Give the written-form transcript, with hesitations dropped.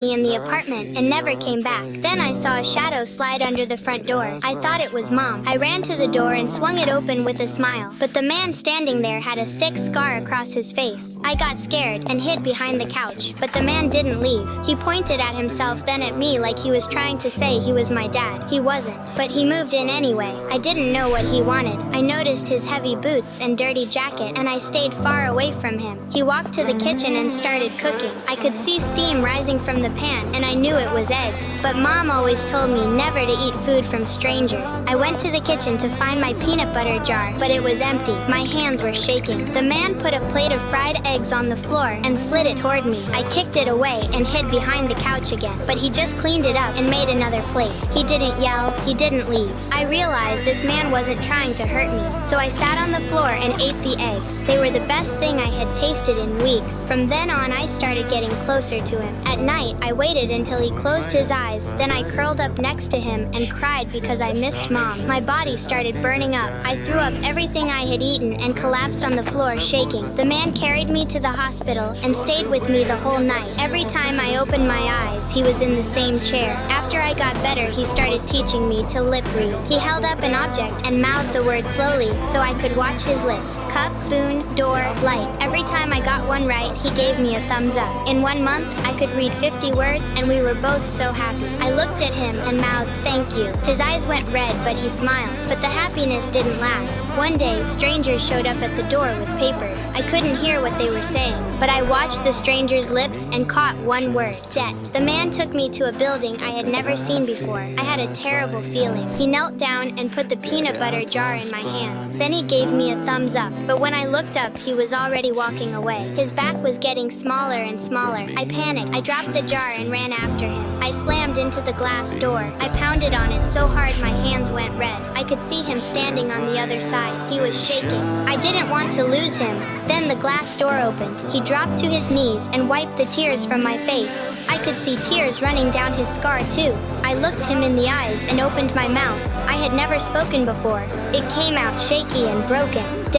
in the apartment and never came back. Then I saw a shadow slide under the front door. I thought it was Mom. I ran to the door and swung it open with a smile, but the man standing there had a thick scar across his face. I got scared and hid behind the couch, but the man didn't leave. He pointed at himself, then at me, like he was trying to say he was my dad. He wasn't, but he moved in anyway. I didn't know what he wanted. I noticed his heavy boots and dirty jacket, and I stayed far away from him. He walked to the kitchen and started cooking. I could see steam rising from the pan, and I knew it was eggs. But Mom always told me never to eat food from strangers. I went to the kitchen to find my peanut butter jar, but it was empty. My hands were shaking. The man put a plate of fried eggs on the floor and slid it toward me. I kicked it away and hid behind the couch again, but he just cleaned it up and made another plate. He didn't yell, he didn't leave. I realized this man wasn't trying to hurt me, so I sat on the floor and ate the eggs. They were the best thing I had tasted in weeks. From then on, I started getting closer to him. At night, I waited until he closed his eyes, then I curled up next to him and cried because I missed Mom. My body started burning up. I threw up everything I had eaten and collapsed on the floor shaking. The man carried me to the hospital and stayed with me the whole night. Every time I opened my eyes, he was in the same chair. After I got better, he started teaching me to lip read. He held up an object and mouthed the word slowly so I could watch his lips. Cup, spoon, door, light. Every time I got one right, he gave me a thumbs up. In 1 month, I could read 50 words and we were both so happy. I looked at him and mouthed thank you. His eyes went red, but he smiled. But the happiness didn't last. One day, strangers showed up at the door with papers. I couldn't hear what they were saying, but I watched the stranger's lips and caught one word: debt. The man took me to a building I had never seen before. I had a terrible feeling. He knelt down and put the peanut butter jar in my hands. Then he gave me a thumbs up, but when I looked up, he was already walking away. His back was getting smaller and smaller. I panicked. I dropped the jar and ran after him. I slammed into the glass door. I pounded on it so hard my hands went red. I could see him standing on the other side. He was shaking. I didn't want to lose him. Then the glass door opened. He dropped to his knees and wiped the tears from my face. I could see tears running down his scar too. I looked him in the eyes and opened my mouth. I had never spoken before. It came out shaky and broken.